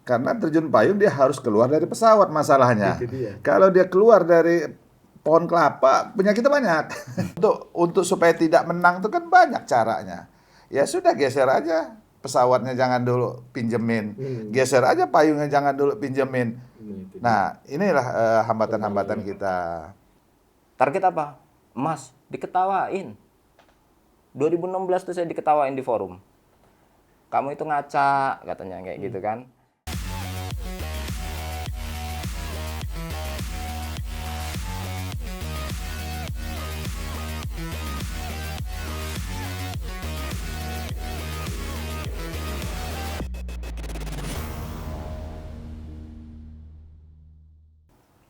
Karena terjun payung dia harus keluar dari pesawat masalahnya. Itu dia. Kalau dia keluar dari pohon kelapa, penyakitnya banyak. Untuk supaya tidak menang itu kan banyak caranya. Ya sudah geser aja pesawatnya, jangan dulu pinjemin. Geser aja payungnya, jangan dulu pinjemin. Itu dia. Nah, inilah hambatan-hambatan kita. Target apa? Emas, diketawain. 2016 tuh saya diketawain di forum. Kamu itu ngaca, katanya kayak gitu kan.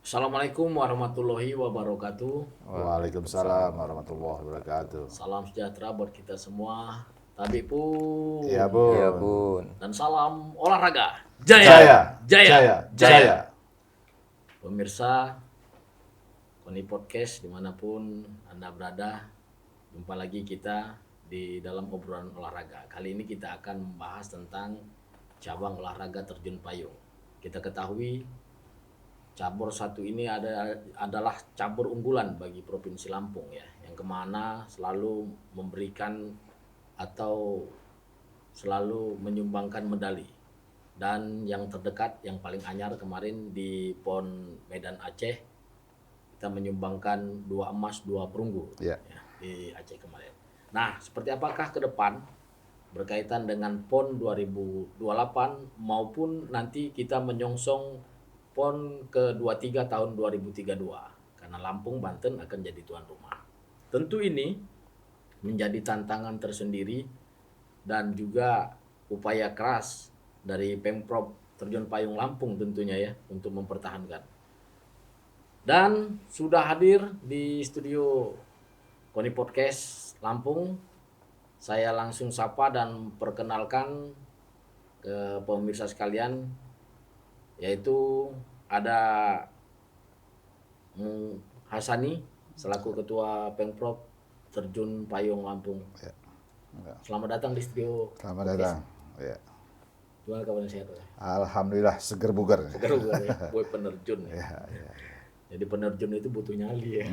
Assalamualaikum warahmatullahi wabarakatuh. Waalaikumsalam warahmatullahi wabarakatuh. Salam sejahtera buat kita semua. Tabik pun. Iya, Bun. Iya, Bun. Dan salam olahraga. Jaya. Jaya. Jaya. Pemirsa Koni Podcast dimanapun Anda berada, jumpa lagi kita di dalam obrolan olahraga. Kali ini kita akan membahas tentang cabang olahraga terjun payung. Kita ketahui cabur satu ini adalah cabur unggulan bagi Provinsi Lampung ya, yang kemana selalu memberikan atau selalu menyumbangkan medali. Dan yang terdekat, yang paling anyar kemarin di PON Medan Aceh, kita menyumbangkan 2 emas 2 perunggu Ya. ya, di Aceh kemarin. Nah, seperti apakah ke depan berkaitan dengan PON 2028 maupun nanti kita menyongsong PON ke-23 tahun 2032, karena Lampung, Banten akan jadi tuan rumah. Tentu ini menjadi tantangan tersendiri dan juga upaya keras dari Pemprov Terjun Payung Lampung tentunya ya, untuk mempertahankan. Dan sudah hadir di studio Koni Podcast Lampung, saya langsung sapa dan perkenalkan ke pemirsa sekalian, yaitu ada Hasani selaku Ketua Pemprov Terjun Payung Lampung. Ya. Selamat datang di studio. Selamat datang. Ya. Gimana kabarnya, sehat? Alhamdulillah seger bugar. Segar bukan ya, boy penerjun ya. Ya. Jadi penerjun itu butuh nyali ya.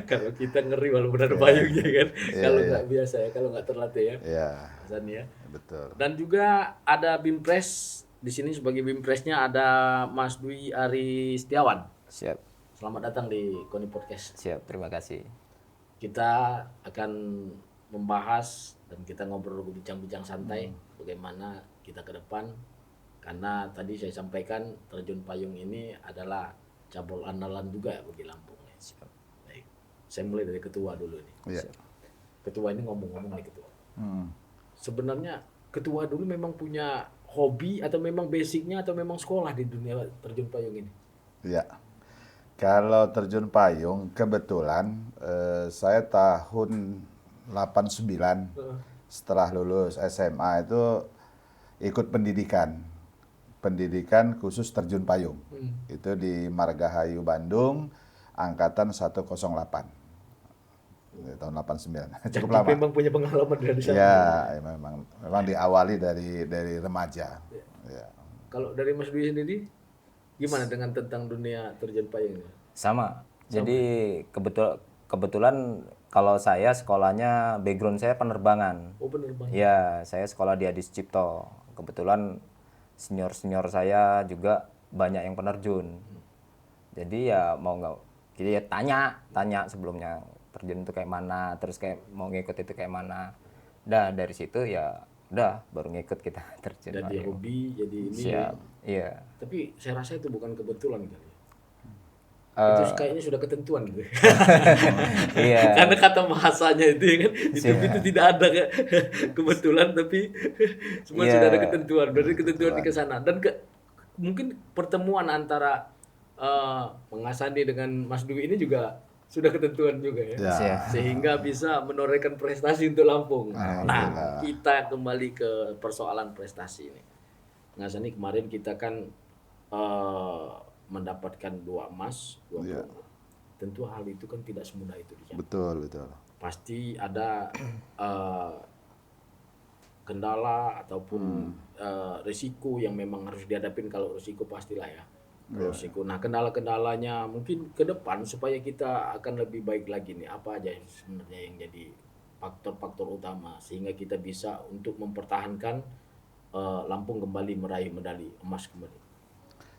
Kalau kita ngeri walaupun ada payungnya kan. Kalau nggak biasa ya, kalau nggak terlatih ya. Ya. Hasani ya. Betul. Dan juga ada Bimpres. Di sini sebagai Bimpresnya ada Mas Dwi Ari Setiawan. Siap, Selamat datang di Koni Podcast. siap. Terima kasih. Kita akan membahas dan kita ngobrol bincang-bincang santai bagaimana kita ke depan, karena tadi saya sampaikan terjun payung ini adalah cabur andalan juga bagi Lampung. Siap. Baik. Saya mulai dari ketua dulu nih. Iya. Ketua ini ngomong-ngomong nih ketua. Hmm. Sebenarnya ketua dulu memang punya hobi atau memang basicnya atau memang sekolah di dunia terjun payung ini? Ya. Kalau terjun payung kebetulan saya tahun 89 setelah lulus SMA itu ikut pendidikan khusus terjun payung. Itu di Margahayu Bandung, angkatan 108. Tahun 89. Cukup lama. Memang punya pengalaman dari sana. Ya, memang diawali dari remaja. Ya. Kalau dari Mas Dwi sendiri, gimana dengan tentang dunia terjun payung? Sama. Jadi kebetulan kalau saya sekolahnya, background saya penerbangan. Oh, penerbangan. Ya, saya sekolah di Adi Sucipto. Kebetulan senior saya juga banyak yang penerjun. Jadi ya mau nggak, jadi ya tanya sebelumnya terjun itu kayak mana, terus kayak mau ngikut itu kayak mana. Dah dari situ ya udah baru ngikut kita terjun. Jadi hobi, jadi ini. Siap. Iya. Tapi saya rasa itu bukan kebetulan kali. Itu kayaknya sudah ketentuan gitu. Iya. Karena kata bahasanya itu ya kan, itu tidak ada kebetulan, tapi semua sudah ada ketentuan. Berarti ketentuan di kesana. Dan mungkin pertemuan antara Pengasani dengan Mas Dwi ini juga sudah ketentuan juga ya. Ya. Sehingga bisa menorehkan prestasi untuk Lampung. Nah, kita kembali ke persoalan prestasi ini. Pengasani, kemarin kita kan mendapatkan 2 emas, 2 perunggu. Tentu hal itu kan tidak semudah itu dicapai. Betul. Pasti ada kendala ataupun risiko yang memang harus dihadapin. Kalau risiko pastilah ya. Kalau risiko. Nah, kendala-kendalanya mungkin ke depan supaya kita akan lebih baik lagi nih. Apa aja sebenarnya yang jadi faktor-faktor utama sehingga kita bisa untuk mempertahankan Lampung kembali meraih medali emas kembali.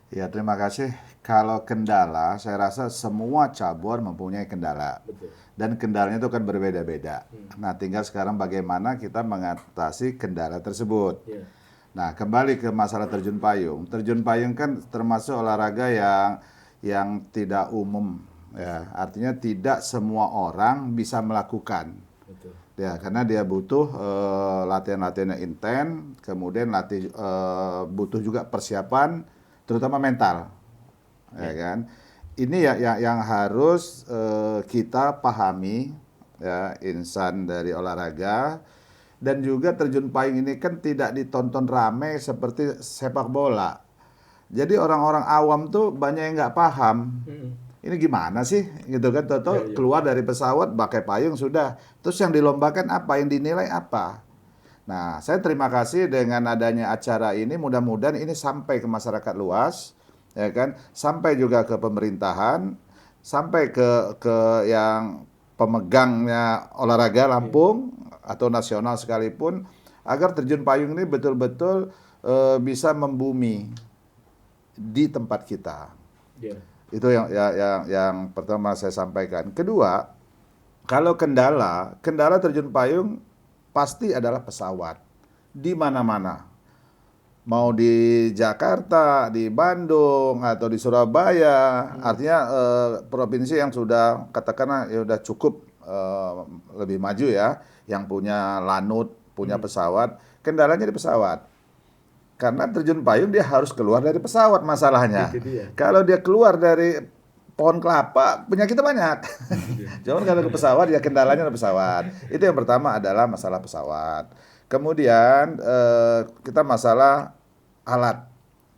Ya, terima kasih. Kalau kendala, saya rasa semua cabur mempunyai kendala. Betul. Dan kendalanya itu kan berbeda-beda. Nah, tinggal sekarang bagaimana kita mengatasi kendala tersebut. Ya. Nah, kembali ke masalah terjun payung. Terjun payung kan termasuk olahraga yang tidak umum. Ya, artinya tidak semua orang bisa melakukan. Betul. Ya, karena dia butuh latihan-latihan yang intens, kemudian butuh juga persiapan, terutama mental, ya kan. Ini yang harus kita pahami, ya, insan dari olahraga. Dan juga terjun payung ini kan tidak ditonton rame seperti sepak bola. Jadi orang-orang awam tuh banyak yang nggak paham. Ini gimana sih, gitu kan? Toto keluar dari pesawat pakai payung sudah. Terus yang dilombakan apa? Yang dinilai apa? Nah, saya terima kasih dengan adanya acara ini. Mudah-mudahan ini sampai ke masyarakat luas, ya kan? Sampai juga ke pemerintahan, sampai ke yang pemegangnya olahraga Lampung atau nasional sekalipun, agar terjun payung ini betul-betul bisa membumi di tempat kita. Ya. Itu yang pertama saya sampaikan. Kedua, kalau kendala terjun payung pasti adalah pesawat di mana-mana. Mau di Jakarta, di Bandung atau di Surabaya, artinya provinsi yang sudah katakanlah ya udah cukup lebih maju ya, yang punya lanut, punya pesawat, kendalanya di pesawat. Karena terjun payung dia harus keluar dari pesawat masalahnya. Itu dia. Kalau dia keluar dari pohon kelapa, penyakitnya banyak. Jangan kalau ke pesawat, ya kendalanya di pesawat. Itu yang pertama adalah masalah pesawat. Kemudian kita masalah alat.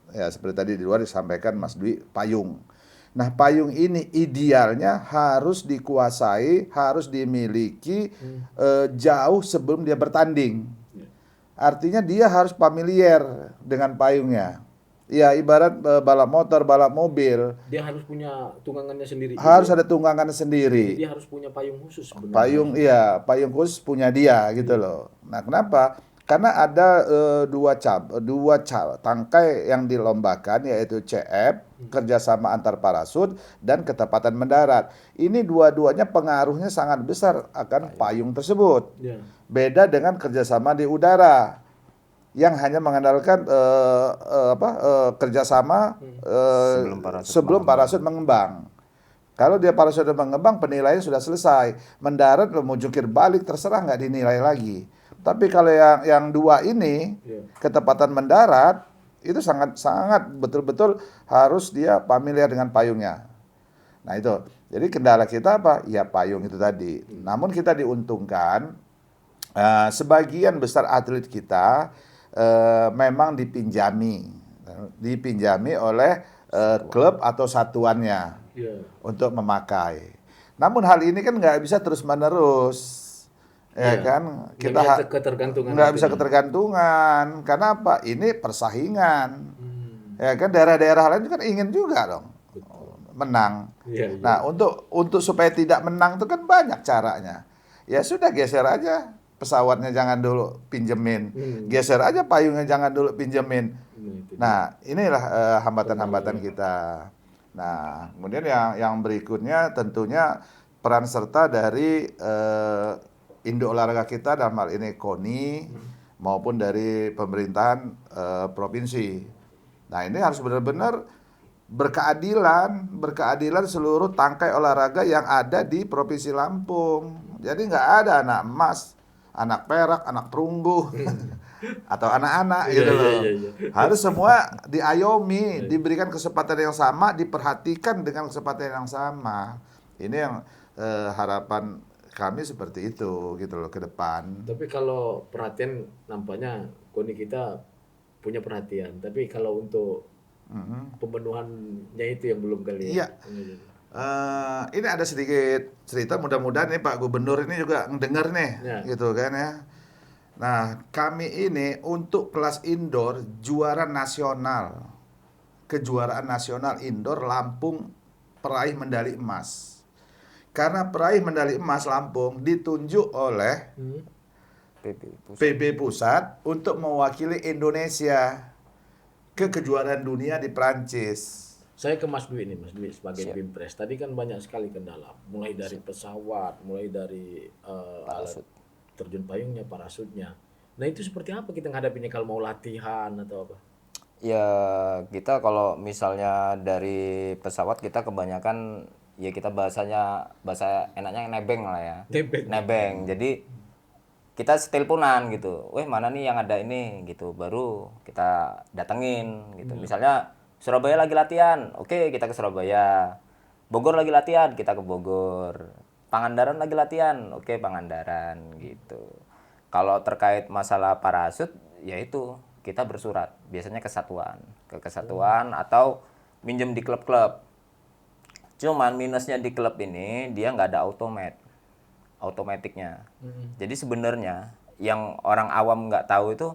Ya seperti tadi di luar disampaikan Mas Dwi, payung. Nah, payung ini idealnya harus dikuasai, harus dimiliki jauh sebelum dia bertanding. Artinya dia harus familiar dengan payungnya. Ya, ibarat balap motor, balap mobil. Dia harus punya tunggangannya sendiri. Harus ada tunggangannya sendiri. Dia harus punya payung khusus sebenarnya. Payung khusus punya dia gitu loh. Nah, kenapa? Karena ada dua tangkai yang dilombakan, yaitu CF, kerjasama antar parasut, dan ketepatan mendarat. Ini dua-duanya pengaruhnya sangat besar akan payung tersebut. Ya. Beda dengan kerjasama di udara yang hanya mengandalkan kerjasama sebelum parasut mengembang. Kalau dia parasut mengembang, penilaian sudah selesai. Mendarat mau jungkir balik terserah, nggak dinilai lagi. Tapi kalau yang dua ini, ketepatan mendarat itu sangat betul-betul harus dia familiar dengan payungnya. Nah itu. Jadi kendala kita apa? Ya payung itu tadi. Namun kita diuntungkan sebagian besar atlet kita memang dipinjami oleh klub atau satuannya untuk memakai. Namun hal ini kan nggak bisa terus-menerus. Ya kan, kita nggak bisa ketergantungan. Karena apa? Ini persaingan. Ya kan, daerah-daerah lain kan ingin juga dong menang. Nah, untuk supaya tidak menang itu kan banyak caranya. Ya sudah, geser aja pesawatnya, jangan dulu pinjemin. Geser aja payungnya, jangan dulu pinjemin. Nah, inilah hambatan-hambatan kita. Nah, kemudian yang berikutnya tentunya peran serta dari induk olahraga kita, dalam hal ini KONI maupun dari pemerintahan provinsi. Nah, ini harus benar-benar berkeadilan seluruh tangkai olahraga yang ada di Provinsi Lampung. Jadi nggak ada anak emas, anak perak, anak perunggu, atau anak-anak gitu loh. Harus semua diayomi, diberikan kesempatan yang sama, diperhatikan dengan kesempatan yang sama. Ini yang harapan kami seperti itu gitu loh ke depan. Tapi kalau perhatian nampaknya KONI kita punya perhatian. Tapi kalau untuk pemenuhannya itu yang belum kali ya. Ini ada sedikit cerita, mudah-mudahan nih Pak Gubernur ini juga ngedengar nih, gitu kan ya. Nah, kami ini untuk kelas indoor juara nasional. Kejuaraan nasional indoor Lampung peraih medali emas. Karena peraih medali emas Lampung ditunjuk oleh PB Pusat. PB Pusat untuk mewakili Indonesia ke kejuaraan dunia di Prancis. Saya ke Mas Dwi nih, Mas Dwi sebagai Siap. Pimpres. Tadi kan banyak sekali kendala, mulai dari pesawat, mulai dari alat Parasut. terjun payungnya, parasutnya. Nah itu seperti apa kita menghadapinya kalau mau latihan atau apa? Ya kita kalau misalnya dari pesawat kita kebanyakan ya kita bahasa enaknya nebeng lah ya. Nebeng. Nebeng. Jadi kita seteleponan gitu. Weh mana nih yang ada ini gitu. Baru kita datengin gitu. Misalnya Surabaya lagi latihan. Oke, kita ke Surabaya. Bogor lagi latihan, kita ke Bogor. Pangandaran lagi latihan. Oke, Pangandaran gitu. Kalau terkait masalah parasut yaitu kita bersurat biasanya ke kesatuan atau minjem di klub-klub. Cuman minusnya di klub ini dia nggak ada automatiknya. Jadi sebenarnya yang orang awam nggak tahu itu,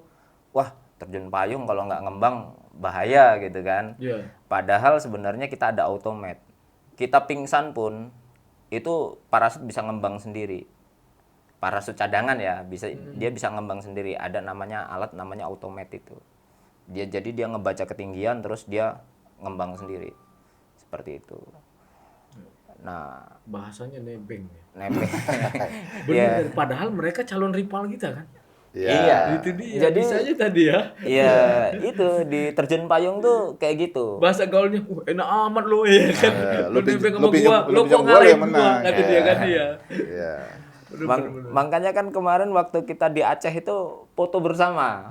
wah terjun payung kalau nggak ngembang bahaya gitu kan. Iya. Padahal sebenarnya kita ada automat. Kita pingsan pun itu parasut bisa ngembang sendiri. Parasut cadangan ya, dia bisa ngembang sendiri. Ada namanya alat namanya automat itu. Jadi dia ngebaca ketinggian terus dia ngembang sendiri. Seperti itu. Nah, Bahasanya nebeng. Ya. nebeng. Benar, padahal mereka calon rival kita kan. Iya. Itu dia. Jadi Bisa aja tadi ya. ya itu di terjun payung tuh kayak gitu. Bahasa gaulnya, enak amat lo ya kan. lu nebeng pinjam- sama lu pinjam- gua, lu lo kok pinjam gua, lu ngalahin yang gua, menang. kata dia kan dia. Iya. Makanya kan kemarin waktu kita di Aceh itu foto bersama.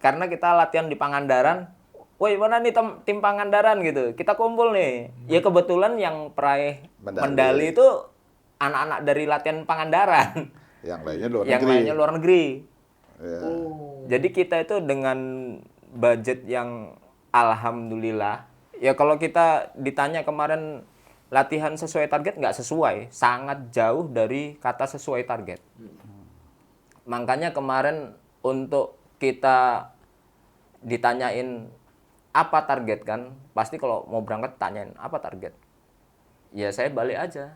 Karena kita latihan di Pangandaran. Woi mana nih tim Pangandaran gitu. Kita kumpul nih. Ya kebetulan yang peraih medali itu anak-anak dari latihan Pangandaran. Yang lainnya luar Yang negeri. lainnya luar negeri. Iya. Jadi kita itu dengan budget yang alhamdulillah. Ya kalau kita ditanya kemarin latihan sesuai target nggak sesuai, sangat jauh dari kata sesuai target. Makanya kemarin untuk kita ditanyain apa target kan, pasti kalau mau berangkat tanyain apa target. Ya saya balik aja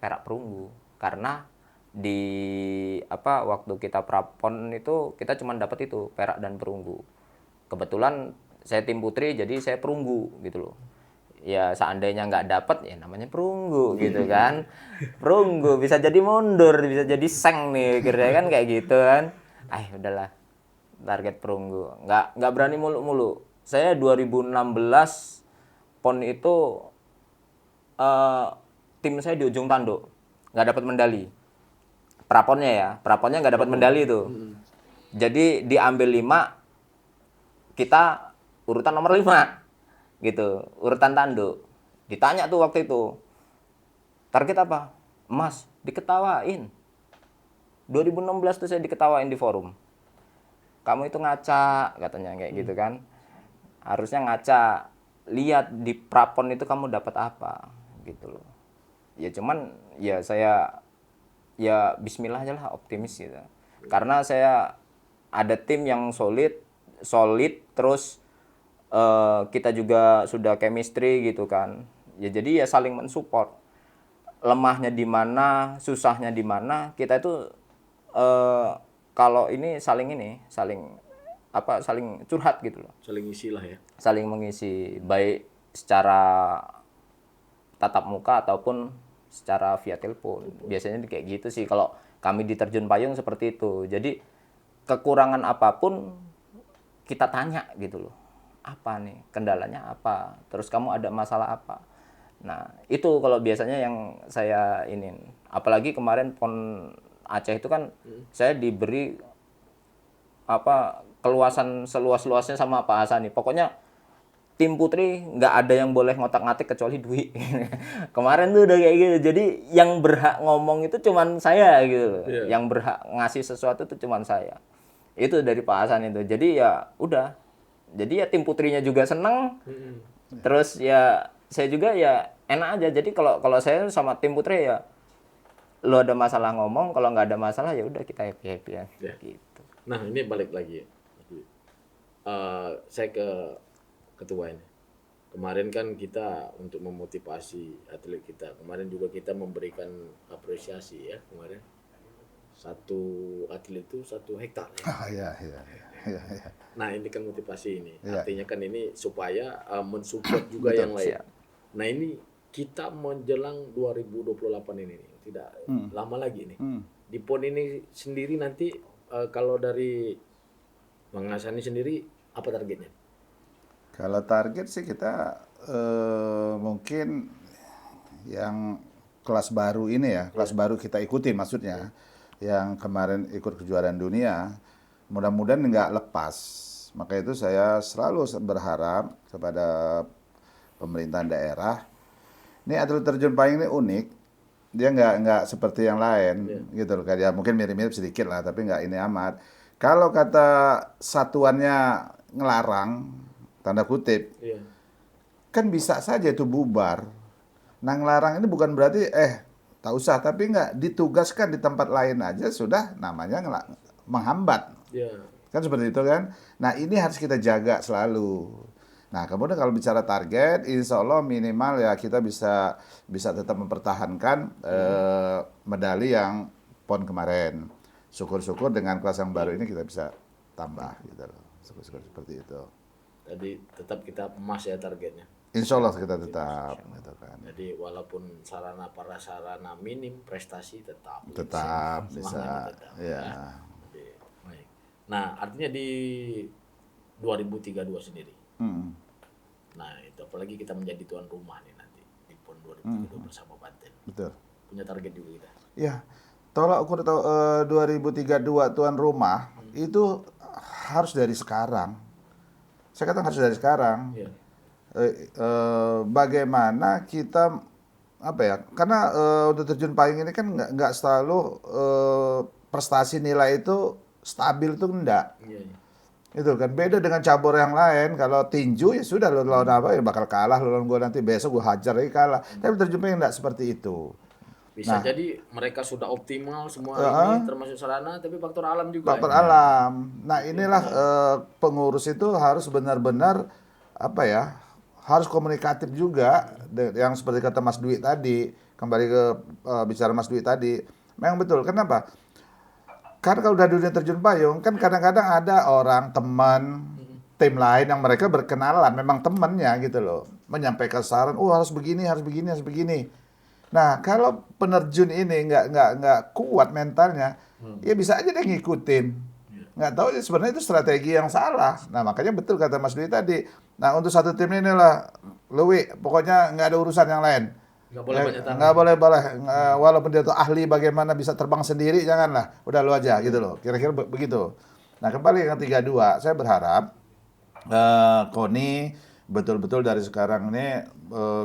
perak perunggu karena di waktu kita prapon itu kita cuma dapat itu perak dan perunggu. Kebetulan saya tim putri jadi saya perunggu gitu loh. Ya seandainya nggak dapat ya namanya perunggu gitu kan. Perunggu bisa jadi mundur, bisa jadi seng nih kira kan kayak gitu kan. Udahlah. Target perunggu. Nggak berani mulu-mulu. Saya 2016 PON itu tim saya di ujung tanduk. Nggak dapat medali. Praponnya nggak dapat medali itu. Jadi diambil 5 kita urutan nomor 5. Gitu, urutan tanduk. Ditanya tuh waktu itu, target apa? Emas, diketawain. 2016 tuh saya diketawain di forum. Kamu itu ngaca, katanya kayak gitu kan. Harusnya ngaca, lihat di prapon itu kamu dapat apa, gitu loh. Ya cuman, ya saya, ya bismillah aja lah, optimis gitu. Karena saya ada tim yang solid, terus kita juga sudah chemistry gitu kan. Ya jadi ya saling mensupport. Lemahnya di mana, susahnya di mana, kita itu kalau ini saling curhat gitu loh. Saling isi lah ya. Saling mengisi baik secara tatap muka ataupun secara via telepon. Biasanya kayak gitu sih kalau kami di terjun payung seperti itu. Jadi kekurangan apapun kita tanya gitu loh. Apa nih kendalanya apa, terus kamu ada masalah apa. Nah itu kalau biasanya yang saya apalagi kemarin PON Aceh itu kan saya diberi keluasan seluas-luasnya sama Pak Hasani. Pokoknya tim putri nggak ada yang boleh ngotak-ngatik kecuali Dwi. Kemarin tuh udah kayak gitu. Jadi yang berhak ngomong itu cuman saya gitu. Yeah. Yang berhak ngasih sesuatu itu cuman saya. Itu dari Pak Hasan itu. Jadi ya udah. Jadi ya tim putrinya juga seneng. Terus ya saya juga ya enak aja. Jadi kalau saya sama tim putri ya lu ada masalah ngomong, kalau nggak ada masalah ya udah kita happy ya. Ya. Gitu. Nah, ini balik lagi. Saya ke ketua ini. Kemarin kan kita untuk memotivasi atlet kita. Kemarin juga kita memberikan apresiasi ya kemarin. Satu atlet itu 1 hektar. Ya. Iya. Nah, ini kan motivasi ini. Iya. Artinya kan ini supaya mensupport juga Betul, yang lain. siap. Nah, ini kita menjelang 2028 ini nih. Tidak lama lagi nih. Di PON ini sendiri nanti kalau dari Bang Hasani sendiri apa targetnya? Kalau target sih kita mungkin yang kelas baru ini ya, kelas baru kita ikuti maksudnya, yang kemarin ikut kejuaraan dunia, mudah-mudahan nggak lepas. Maka itu saya selalu berharap kepada pemerintahan daerah, ini atlet terjun payung ini unik, dia nggak seperti yang lain, gitu loh. Ya mungkin mirip-mirip sedikit lah, tapi nggak ini amat. Kalau kata satuannya ngelarang, tanda kutip, Iya. kan bisa saja itu bubar. Nah, ngelarang ini bukan berarti tak usah, tapi nggak ditugaskan di tempat lain aja sudah namanya menghambat. Iya. Kan seperti itu kan. Nah, ini harus kita jaga selalu. Nah, kemudian kalau bicara target, insya Allah minimal ya kita bisa tetap mempertahankan medali yang PON kemarin. Syukur-syukur dengan kelas yang baru ini kita bisa tambah gitu loh. Syukur-syukur seperti itu. Tadi tetap kita emas ya targetnya. Insya Allah kita tetap gitu kan. Jadi walaupun sarana prasarana minim, prestasi tetap. Tetap Semangatnya bisa. tetap, Ya. Jadi, baik. Nah, artinya di 2032 sendiri. Nah, itu apalagi kita menjadi tuan rumah nih nanti di PON 2032 bersama Banten. Betul. Punya target juga kita. Ya, tolak ukur 2032 tuan rumah itu harus dari sekarang. Saya katakan harus dari sekarang. Iya. Bagaimana kita apa ya? Karena untuk terjun payung ini kan nggak selalu prestasi nilai itu stabil itu enggak. Iya, iya. Itu kan beda dengan cabur yang lain. Kalau tinju ya sudah lo lawan apa ya bakal kalah, lo lawan gue nanti besok gue hajar lagi kalah. Tapi terjun payung enggak seperti itu. Bisa jadi mereka sudah optimal semua ini termasuk sarana, tapi faktor alam juga. Faktor alam. Nah, inilah pengurus itu harus benar-benar apa ya? Harus komunikatif juga yang seperti kata Mas Dwi tadi. Kembali ke bicara Mas Dwi tadi. Memang betul. Kenapa? Karena kalau udah dunia terjun payung kan kadang-kadang ada orang teman tim lain yang mereka berkenalan, memang temannya gitu loh. Menyampaikan saran, "Oh, harus begini, harus begini, harus begini." Nah, kalau penerjun ini nggak kuat mentalnya, ya bisa aja dia ngikutin. Nggak tahu sebenarnya itu strategi yang salah. Nah, makanya betul kata Mas Dwi tadi. Nah, untuk satu tim ini lah, Lewi, pokoknya nggak ada urusan yang lain. Nggak boleh banyak tangan. Nggak boleh. Walaupun dia tuh ahli bagaimana bisa terbang sendiri, janganlah. Udah lu aja gitu loh. Kira-kira begitu. Nah, kembali yang 32, saya berharap KONI betul-betul dari sekarang ini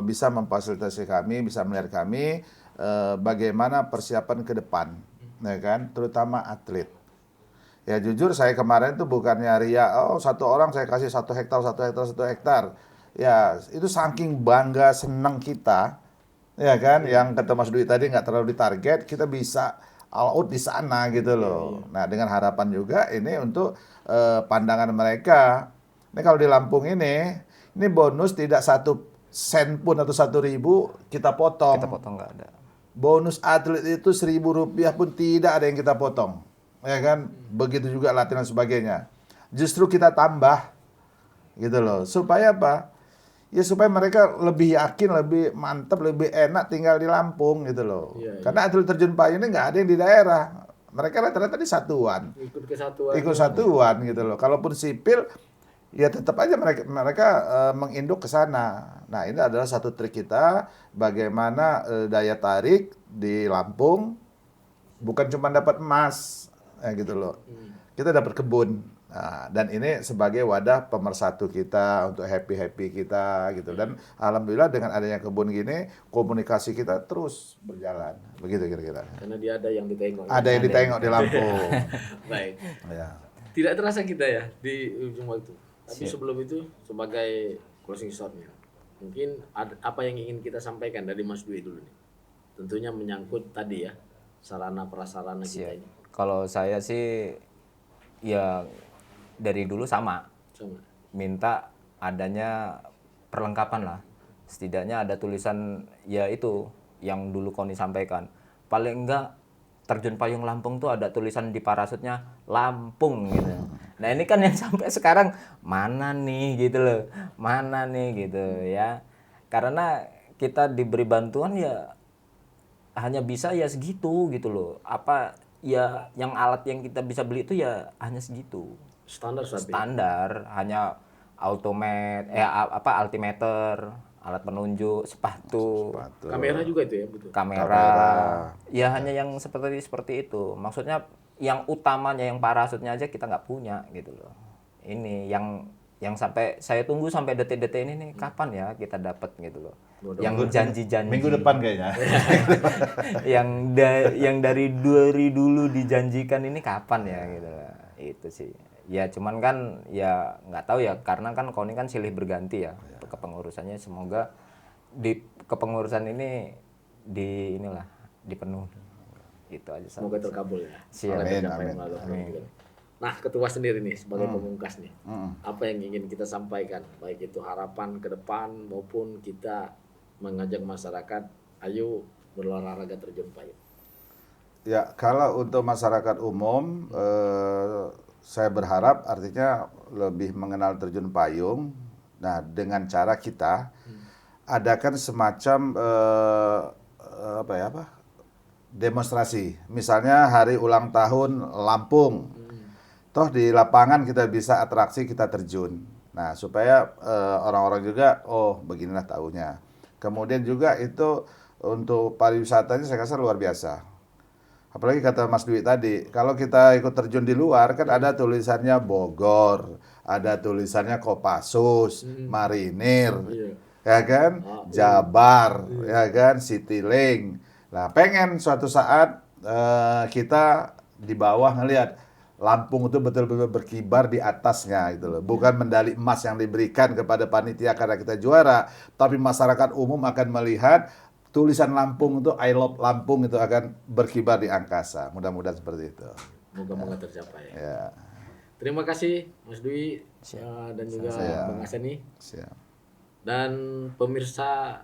bisa memfasilitasi kami, bisa melihat kami bagaimana persiapan ke depan, ya kan, terutama atlet. Ya jujur saya kemarin tuh bukannya ria, satu orang saya kasih 1 hektar. Ya itu saking bangga senang kita, ya kan, yang kata Mas Dwi tadi nggak terlalu ditarget, kita bisa all out di sana gitu loh. Nah dengan harapan juga ini untuk pandangan mereka. Ini kalau di Lampung ini bonus tidak 1 sen pun atau 1.000 kita potong. Kita potong nggak ada. Bonus atlet itu Rp1.000 pun tidak ada yang kita potong, ya kan? Begitu juga latihan dan sebagainya. Justru kita tambah, gitu loh. Supaya apa? Ya supaya mereka lebih yakin, lebih mantap, lebih enak tinggal di Lampung, gitu loh. Iya, iya. Karena atlet terjun payung ini nggak ada yang di daerah. Mereka rata-rata di satuan. Ikut kesatuan. Ikut satuan gitu loh. Kalaupun sipil ya tetap aja mereka menginduk ke sana. Nah, ini adalah satu trik kita bagaimana daya tarik di Lampung bukan cuma dapat emas gitu loh. Kita dapat kebun. Nah, dan ini sebagai wadah pemersatu kita untuk happy kita gitu. Dan alhamdulillah dengan adanya kebun gini komunikasi kita terus berjalan. Begitu kira-kira. Karena dia ada yang ditengok. Ada yang ditengok di Lampung. Baik. Ya. Tidak terasa kita ya di ujung waktu. Tapi sebelum itu sebagai closing shotnya, mungkin apa yang ingin kita sampaikan dari Mas Dwi dulu nih. Tentunya menyangkut tadi ya, sarana prasarana kita ini? Kalau saya sih ya dari dulu sama, Sama. minta adanya perlengkapan lah. Setidaknya ada tulisan ya itu yang dulu Koni sampaikan. Paling enggak terjun payung Lampung tuh ada tulisan di parasutnya Lampung gitu. Nah ini kan yang sampai sekarang mana nih gitu loh, mana nih gitu ya. Karena kita diberi bantuan ya hanya bisa ya segitu gitu loh. Apa ya yang alat yang kita bisa beli itu ya hanya segitu. Standar tapi. Standar hanya altimeter, alat penunjuk, sepatu, Kamera juga itu ya, betul. kamera. Ya hanya yang seperti itu. Maksudnya yang utamanya yang parasutnya aja kita nggak punya gitu loh. Ini yang sampai saya tunggu sampai detik-detik ini nih kapan ya kita dapat gitu loh. Yang janji-janji Minggu depan kayaknya. yang dari dulu dijanjikan ini kapan ya gitu loh. Itu sih. Ya cuman kan ya nggak tahu ya karena kan Koni kan silih berganti ya kepengurusannya, semoga di kepengurusan ini dipenuhi. Itu aja. Semoga terkabul ya. Siap. Semoga tercapai Amin, melalui amin. program ini. Nah, ketua sendiri nih sebagai pemungkas nih, apa yang ingin kita sampaikan, baik itu harapan ke depan maupun kita mengajak masyarakat, ayo berolahraga terjun payung. Ya, kalau untuk masyarakat umum, saya berharap artinya lebih mengenal terjun payung. Nah, dengan cara kita adakan semacam demonstrasi. Misalnya hari ulang tahun Lampung. Toh di lapangan kita bisa atraksi, kita terjun. Nah, supaya orang-orang juga, oh beginilah tahunya. Kemudian juga itu untuk pariwisatanya saya rasa luar biasa. Apalagi kata Mas Dwi tadi, kalau kita ikut terjun di luar kan ada tulisannya Bogor, ada tulisannya Kopassus, Marinir, ya kan, Jabar, ya kan, Citylink. Nah, pengen suatu saat kita di bawah ngelihat Lampung itu betul-betul berkibar di atasnya gitu loh. Bukan medali emas yang diberikan kepada panitia karena kita juara, tapi masyarakat umum akan melihat tulisan Lampung itu I love Lampung itu akan berkibar di angkasa. Mudah-mudahan seperti itu. Moga-moga tercapai. Ya. Terima kasih Mas Dwi dan juga Bang Aseni. Siap. Dan pemirsa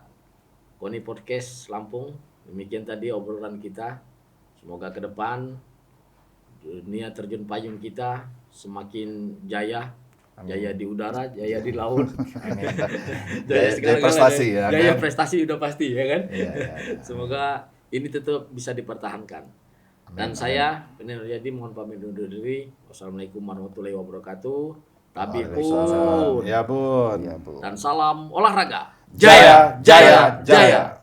Koni Podcast Lampung, demikian tadi obrolan kita. Semoga ke depan dunia terjun payung kita semakin jaya. Jaya di udara, jaya di laut. Jaya prestasi ya. Jaya Kan? prestasi udah pasti ya kan. Iya. Semoga ini tetap bisa dipertahankan. Dan saya Bener Yadi mohon pamit undur diri. Wassalamualaikum warahmatullahi wabarakatuh. Tabiun. Ya, Bun. Dan salam olahraga. Jaya, jaya, jaya.